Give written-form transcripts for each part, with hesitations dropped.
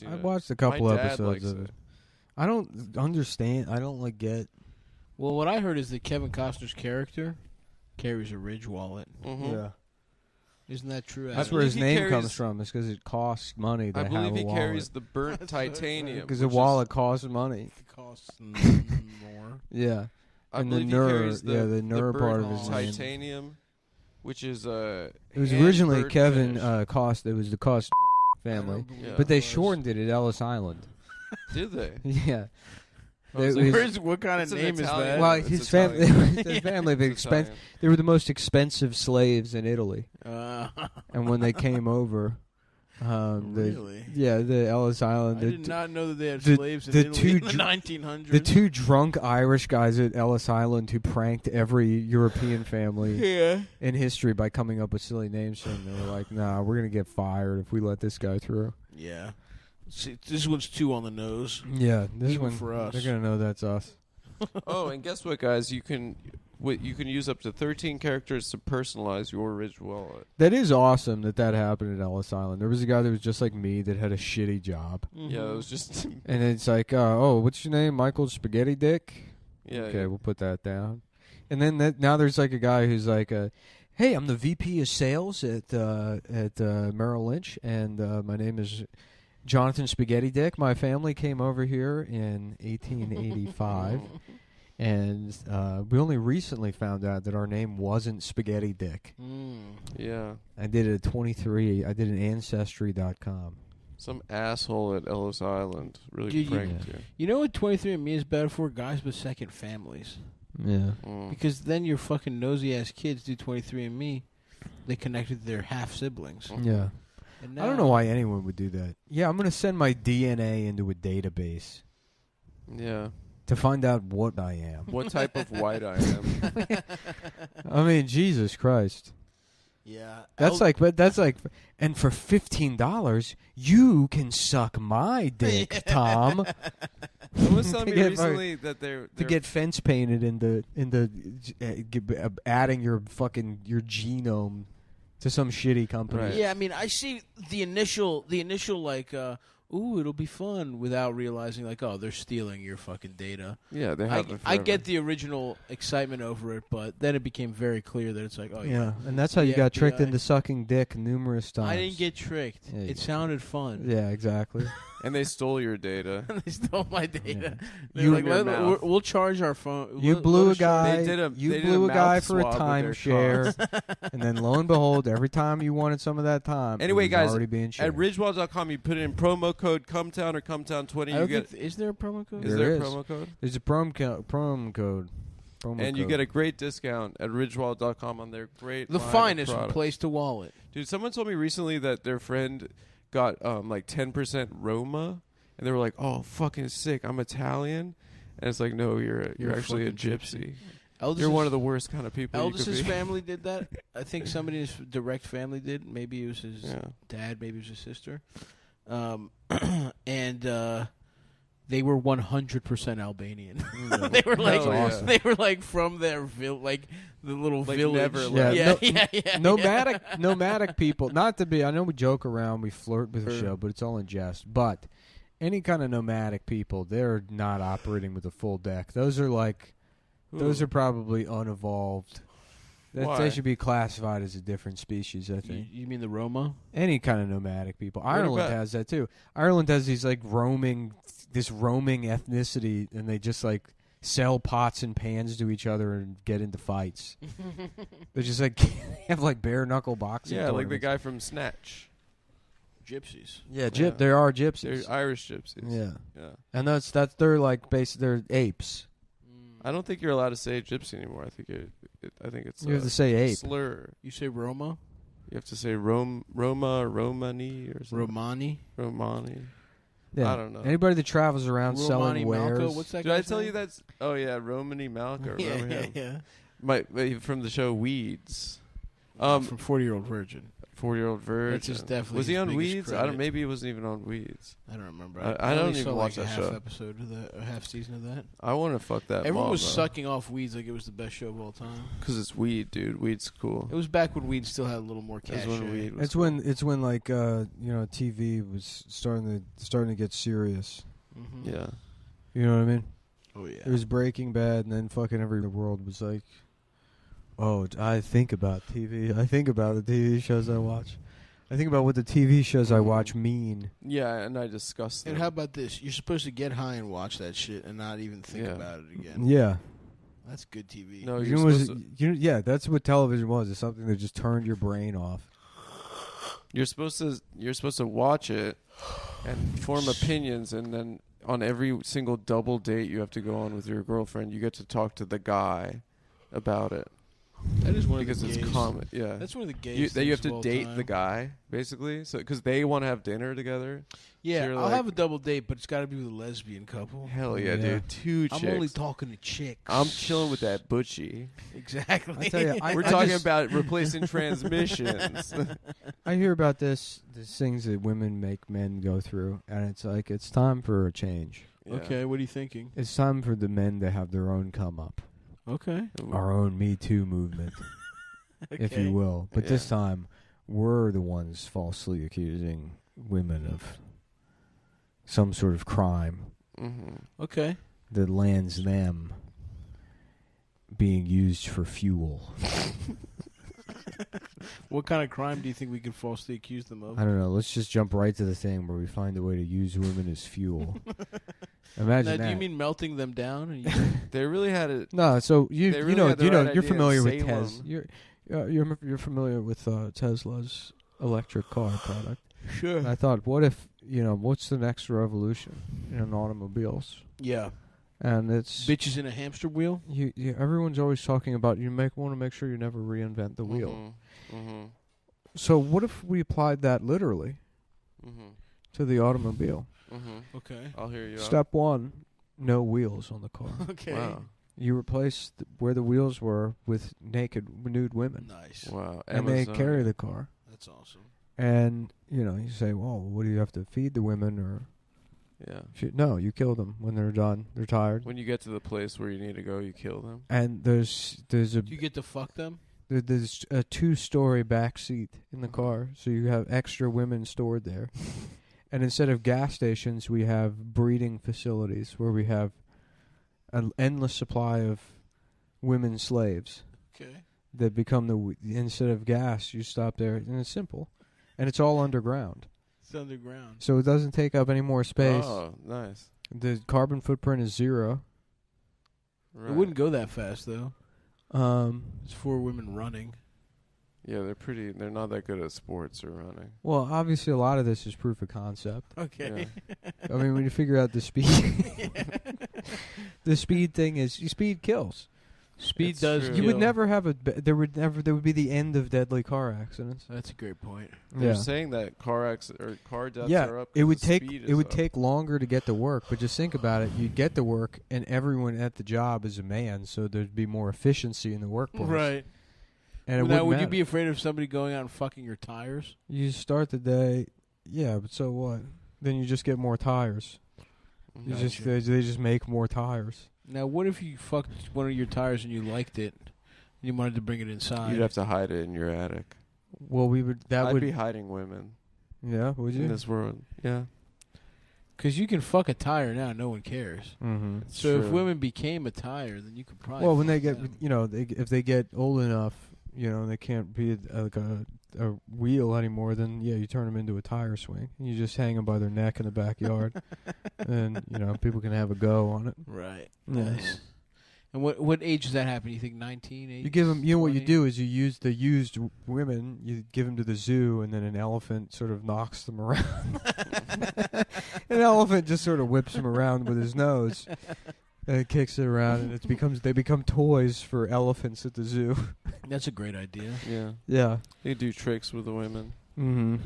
I watched a couple My dad episodes likes of it. I don't understand. I don't get. Well, what I heard is that Kevin Costner's character carries a Ridge wallet. Mm-hmm. Yeah, Isn't that true? that's Adam? where his he name carries- comes from. It's because it costs money to I have believe a he wallet. carries the burnt titanium. Because a which wallet costs money. It costs more. Yeah, I and the believe he nerve, carries the, the nerve part of burnt his name. titanium, which is It was originally hand-burnt Kevin finish. Cost. It was the Cost family, Yeah. but they shortened it at Ellis Island. Did they? Yeah. I was They- like, What kind It's of an name is Italian- that? Well, it's his Italian. family, his family, It's Italian. they were the most expensive slaves in Italy, Uh, and when they came over, really? the Ellis Island, I did not know that they had the- slaves in the Italy two in the dr- 1900s. the two drunk Irish guys at Ellis Island who pranked every European family in history by coming up with silly names for them. They were like, "Nah, we're gonna get fired if we let this go through." Yeah. See, this one's too on the nose. Yeah, this Even one for us. they're gonna know that's us. Oh, and guess what, guys? You can use up to 13 characters to personalize your Ridge wallet. That is awesome that happened at Ellis Island. There was a guy that was just like me that had a shitty job, Yeah, it was just. and it's like, oh, what's your name, Michael Spaghetti Dick? Yeah. Okay, yeah. we'll put that down. And then now there's like a guy who's like, hey, I'm the VP of Sales at Merrill Lynch, and my name is Jonathan Spaghetti Dick. My family came over here in 1885, and we only recently found out that our name wasn't Spaghetti Dick. Yeah. I did it at 23. I did an Ancestry.com. Some asshole at Ellis Island really Dude, pranked you. You know what 23andMe is bad for? Guys with second families. Yeah. Mm. Because then your fucking nosy-ass kids do 23andMe. They connect with their half-siblings. Yeah. And I don't know why anyone would do that. Yeah, I'm going to send my DNA into a database Yeah. to find out what I am. What type of white I am? I mean, Jesus Christ. Yeah. That's like, and for $15, you can suck my dick, Tom. Someone was telling me To get recently that they're to get fence painted in the adding your genome to some shitty company. Right. Yeah, I mean, I see the initial like, ooh, it'll be fun, without realizing like, oh, they're stealing your fucking data. Yeah, they have it I forever. get the original excitement over it, but then it became very clear that it's like, oh Yeah, and that's how you The got tricked FBI. into sucking dick numerous times. I didn't get tricked. Yeah, you It did. sounded fun. Yeah, exactly. And they stole your data. They stole my data. Yeah. They're You like, in your mouth. we'll charge our phone. You we'll- blew we'll a guy. They did a guy mouth for a swab with their timeshare, and then lo and behold, every time you wanted some of that time, Anyway, it was guys, already being shared. At ridgewall.com, you put in promo code Cumtown or Cumtown20. I You don't get think is there a promo code? is There there a is. promo code? There's a prom code. And you get a great discount at ridgewall.com on their great The line of finest from products. place to wallet. Dude, someone told me recently that their friend got like 10% Roma, and they were like, "Oh, fucking sick! I'm Italian," and it's like, "No, you're You're a actually a fucking gypsy. Eldest's, You're one of the worst kind of people." Eldest's you could be. family did that. I think somebody in his direct family did. Maybe it was his Yeah. dad. Maybe it was his sister. And they were 100% Albanian. They were like, Hell yeah. they were like from their like the little Like village. Neverland. Yeah, nomadic people. Not to be. I know we joke around, we flirt with the show, but it's all in jest. But any kind of nomadic people, they're not operating with a full deck. Those are like, those are probably unevolved. Why? They should be classified as a different species, I You, think. you mean the Roma? Any kind of nomadic people. Ireland about- has that too. Ireland has these like roaming ethnicity, and they just like sell pots and pans to each other and get into fights. They're just like they have like bare knuckle boxing. Yeah, like the tournaments. guy from Snatch. Gypsies. Yeah, Yeah. there are gypsies. They're Irish gypsies. Yeah, Yeah. and that's they're like they're apes. I don't think you're allowed to say gypsy anymore. I think it's You have a to say ape. slur. You say Roma? You have to say Roma, Romani, or something. Romani? Romani. Yeah. I don't know. Anybody that travels around Romani selling wares. Malco? What's that Did I guy's tell name? you that's? Oh yeah, Romani Malka. Remember him? yeah. My from the show Weeds. From 40-Year-Old Virgin. 40-Year-Old Virgin. That's just definitely Was he his on biggest Weeds? credit. Maybe he wasn't even on Weeds. I don't remember. I don't only even saw watch like that a show. half episode of that, or half season of that. I want to fuck that. Everyone was though. sucking off Weeds like it was the best show of all time. Because it's weed, dude. Weed's cool. It was back when Weed still had a little more That's cash. when weed was It's when like TV was starting to get serious. Mm-hmm. Yeah. You know what I mean? Oh yeah. It was Breaking Bad, and then fucking the world was like, oh, I think about TV. I think about the TV shows I watch. I think about what the TV shows I watch mean. Yeah, and I discussed them. And how about this? You're supposed to get high and watch that shit and not even think about it again. Yeah. That's good TV. No, You you're know, supposed to, yeah, that's what television was. It's something that just turned your brain off. you're supposed to watch it and form opinions, and then on every single double date you have to go on with your girlfriend, you get to talk to the guy about it. That is one Because of the it's gays. common. Yeah. That's one of the gays. You have things to of all date time. the guy, basically, so because they want to have dinner together. Yeah, So you're I'll like- have a double date, but it's got to be with a lesbian couple. Hell yeah, Yeah. dude. Two chicks. I'm only talking to chicks. I'm chilling with that butchie. Exactly. I tell you, We're I talking just- about replacing transmissions. I hear about these things that women make men go through, and it's like it's time for a change. Yeah. Okay, what are you thinking? It's time for the men to have their own come up, Okay. our own Me Too movement, if you will. But this Yeah. time, we're the ones falsely accusing women of some sort of crime Mm-hmm. Okay. that lands them being used for fuel. What kind of crime do you think we could falsely accuse them of? I don't know. Let's just jump right to the thing where we find a way to use women as fuel. Imagine Now, that. do you mean melting them down? Or you They really had it. No, so They really had the right you're idea familiar of with Salem. Tesla. You're familiar with Tesla's electric car product. sure. And I thought, what's the next revolution in automobiles? Yeah. And it's Bitches in a hamster wheel? everyone's always talking about want to make sure you never reinvent the wheel. Mm-hmm. So what if we applied that literally Mm-hmm. to the automobile? Mm-hmm. Okay. I'll hear you. Step one, no wheels on the car. Okay. Wow. You replace where the wheels were with nude women. Nice. Wow. And they Amazon. carry the car. That's awesome. And, you say, well, what do you have to feed the women? Or Yeah. no, you kill them when they're done. They're tired. When you get to the place where you need to go, you kill them. And there's Do you get to fuck them? there's a 2-story back seat in the car, so you have extra women stored there. And instead of gas stations, we have breeding facilities where we have an endless supply of women slaves Okay. that become instead of gas, you stop there, and it's simple. And it's all underground. It's underground. So it doesn't take up any more space. Oh, nice. The carbon footprint is 0. Right. It wouldn't go that fast, though. It's 4 women running. Yeah, they're not that good at sports or running. Well, obviously a lot of this is proof of concept. Okay. I mean, when you figure out the speed, the speed thing is speed kills. Speed It's does true. You would kill. never have there would be the end of deadly car accidents. That's a great point. They're saying that car deaths Yeah, are up. it would 'cause the take speed it is would up. take longer to get to work, but just think about it. You'd get to work, and everyone at the job is a man, so there'd be more efficiency in the workplace. Right. And it Now, wouldn't would you matter. be afraid of somebody going out and fucking your tires? You start the day, yeah, but so what? Then you just get more tires. You Gotcha. just they just make more tires. Now, what if you fucked one of your tires and you liked it, and you wanted to bring it inside? You'd have to hide it in your attic. Well, I'd be hiding women yeah, would you? in this world. Yeah. Because you can fuck a tire now, no one cares. Mm-hmm. It's So if true. women became a tire, then you could probably. Well, when they fuck get, them. if they get old enough, they can't be like a wheel anymore. Then you turn them into a tire swing. And you just hang them by their neck in the backyard, and people can have a go on it. Right. Yeah. Nice. And what age does that happen? You think 19, 18? You give them. What you 20? do is you use the used women. You give them to the zoo, and then an elephant sort of knocks them around. An elephant just sort of whips them around with his nose, and kicks it around, and they become toys for elephants at the zoo. That's a great idea. Yeah. Yeah. They do tricks with the women. Mm-hmm.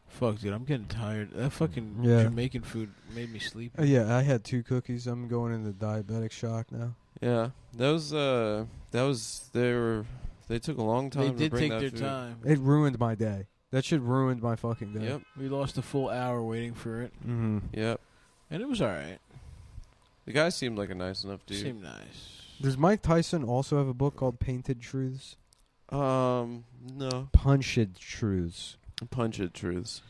Fuck, dude, I'm getting tired. That fucking Yeah. Jamaican food made me sleepy. Yeah, I had 2 cookies. I'm going into diabetic shock now. Yeah. They took a long time They to did bring take that their food. time. It ruined my day. That shit ruined my fucking day. Yep. We lost a full hour waiting for it, Mm-hmm. Yep. and it was all right. The guy seemed like a nice enough dude. Seemed nice. Does Mike Tyson also have a book called Painted Truths? No. Punched Truths. Punched Truths.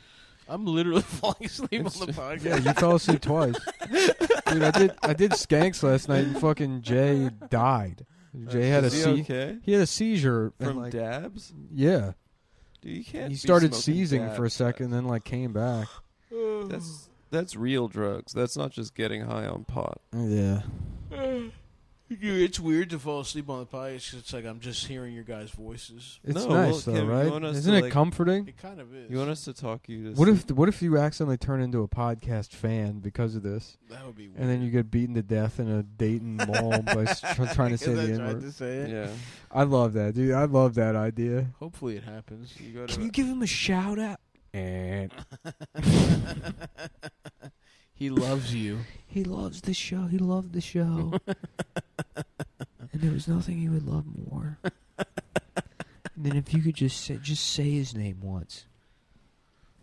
I'm literally falling asleep on the podcast. Yeah, you fell asleep twice. Dude, I did skanks last night and fucking Jay died. Jay had Is he okay? he had a seizure and, From like, dabs? yeah. Dude, you can't He be started smoking seizing for a dabs. second, then like came back. That's real drugs. That's not just getting high on pot. Yeah. It's weird to fall asleep on the podcast 'cause it's like I'm just hearing your guys' voices. It's No, nice well, though, Kevin, you right? want us Isn't to, it like- comforting? It kind of is. You want us to talk you to What if you accidentally turn into a podcast fan because of this, That would be weird. and then you get beaten to death in a Dayton mall by trying to say 'Cause the I tried N-word? to say it. Yeah. I love that, dude. I love that idea. Hopefully it happens. You go Can to you give him a shout out? And He loves you. he loves the show. He loved the show. And there was nothing he would love more. And then if you could just say his name once.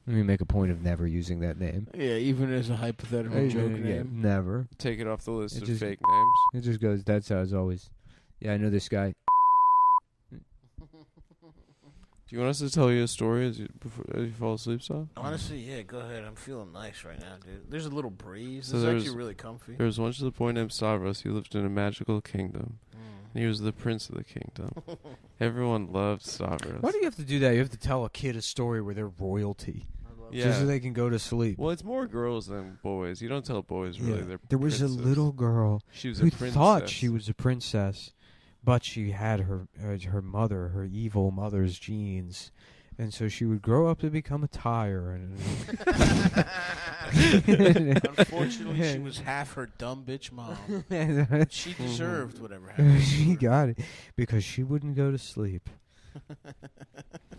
Let me make a point of never using that name. Yeah, even as a hypothetical joke name. Never. take it off the list It of just- fake names. It just goes, that's how it's always. Yeah, I know this guy. Do you want us to tell you a story as you fall asleep, son? Honestly, yeah, go ahead. I'm feeling nice right now, dude. There's a little breeze. So It's there's- actually really comfy. There was once a boy named Stavros. He lived in a magical kingdom. And he was the prince of the kingdom. Everyone loved Stavros. Why do you have to do that? You have to tell a kid a story where they're royalty. Yeah. Just so they can go to sleep. Well, it's more girls than boys. You don't tell boys really. Yeah. They're There was princes. a little girl She was who a princess. thought she was a princess, but she had her mother, her evil mother's genes. And so she would grow up to become a tire. Unfortunately, she was half her dumb bitch mom. She deserved whatever happened. She got it because she wouldn't go to sleep.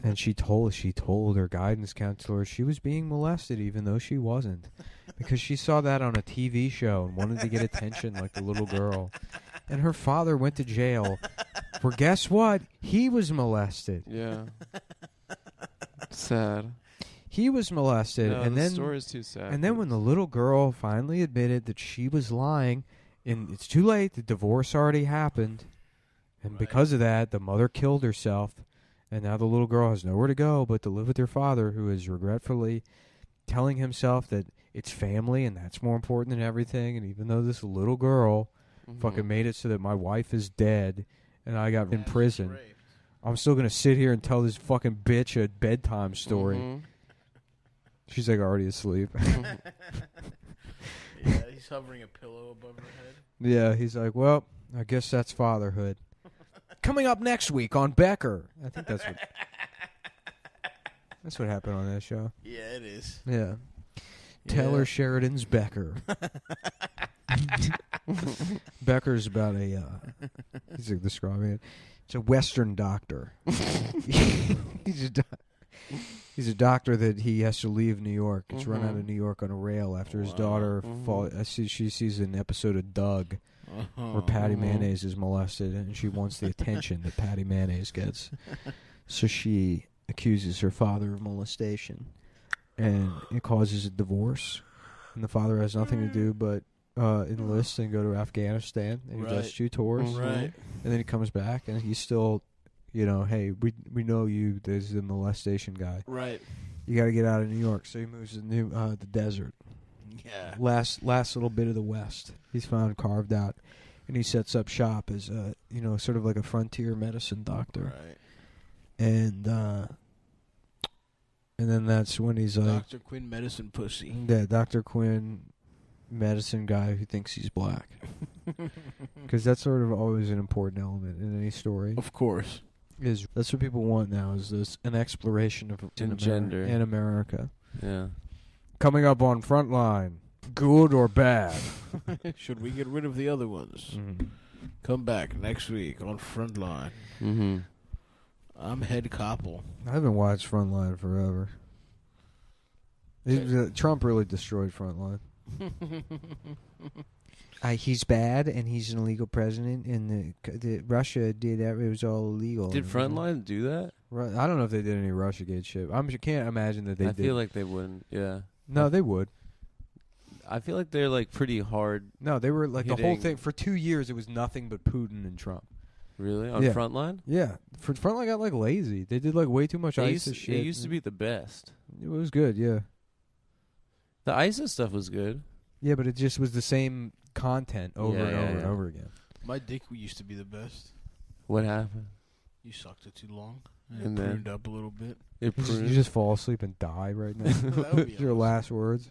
And she told her guidance counselor she was being molested even though she wasn't, because she saw that on a TV show and wanted to get attention like the little girl. And her father went to jail for, guess what? He was molested. Yeah. Sad. He was molested, No, and the then story's too sad. and then when the little girl finally admitted that she was lying, and it's too late, the divorce already happened, and because of that, the mother killed herself, and now the little girl has nowhere to go but to live with her father, who is regretfully telling himself that it's family and that's more important than everything, and even though this little girl fucking made it so that my wife is dead and I got in prison, I'm still going to sit here and tell this fucking bitch a bedtime story. She's like already asleep. Yeah, he's hovering a pillow above her head. Yeah, he's like, well, I guess that's fatherhood. Coming up next week on Becker. I think that's what happened on that show. Yeah, it is. Yeah. Taylor Sheridan's Becker. Becker's about a, he's like describing it. It's a Western doctor. He's a doctor that he has to leave New York. It's run out of New York on a rail after his daughter she sees an episode of Doug where Patty Mayonnaise is molested, and she wants the attention that Patty Mayonnaise gets. So she accuses her father of molestation, and it causes a divorce. And the father has nothing to do but enlist and go to Afghanistan, and he does 2 tours. Right. And then he comes back, and he's still, hey, we know you. There's the molestation guy. Right. You got to get out of New York. So he moves to the desert. Yeah. Last little bit of the West he's found carved out, and he sets up shop as sort of like a frontier medicine doctor. Right. And then that's when he's like, Dr. Quinn medicine pussy. yeah, Dr. Quinn, medicine guy who thinks he's black, because that's sort of always an important element in any story. Of course. That's what people want now, is this an exploration of gender in America. Yeah. Coming up on Frontline, good or bad? Should we get rid of the other ones? Mm-hmm. Come back next week on Frontline. Mm-hmm. I'm Head Koppel. I haven't watched Frontline forever. Trump really destroyed Frontline. He's bad, and he's an illegal president, and the Russia did that. It was all illegal. Did Frontline do that? I don't know if they did any Russiagate shit. I can't imagine that they I did. feel like they wouldn't. Yeah. No, they would. I feel like they're like pretty hard. No, they were like the whole hitting- thing for 2 years. It was nothing but Putin and Trump. Really on Yeah. Frontline. Yeah, Frontline got like lazy. They did like way too much ISIS shit. It used to be the best. It was good, yeah. The ISIS stuff was good. Yeah, but it just was the same content over Yeah, and yeah, over and yeah. over again. My dick used to be the best. What happened? You sucked it too long. And It then- pruned up a little bit. It You pruned. just fall asleep and die right now. That would be Your awesome. last words.